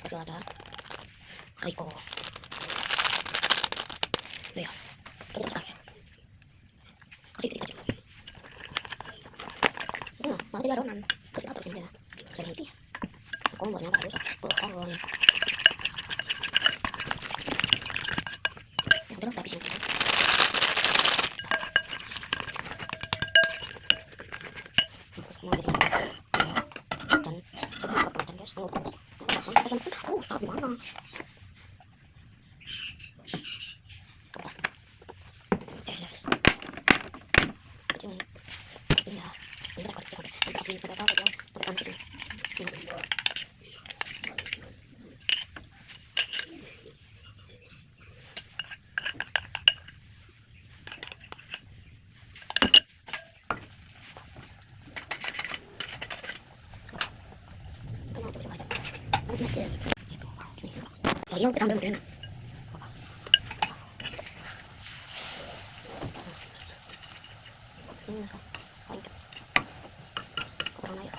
Masih ada Riko. Lihat, kita kasih kasih dikit aja. Nanti dia adonan. Kasih apa sini ya? Saya ganti. Aku mau nyoba dulu. Belum. Yang udah tapi sini. Semua gitu. Dan sebentar penonton guys. Saat mana? Yang kita ambil mungkin enak. Ini masuk paling kurang air.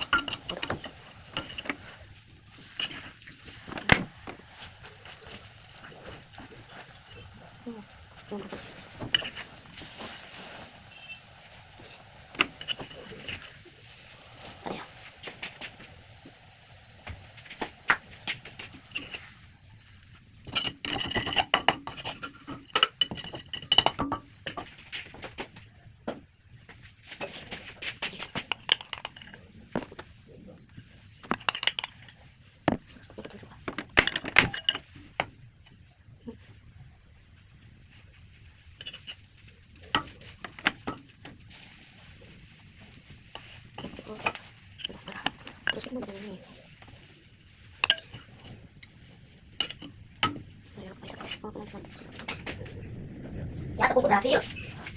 Ya, tepung berhasil.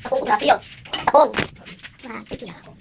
Tepung berhasil. Tepung. Nah, seperti itu ya.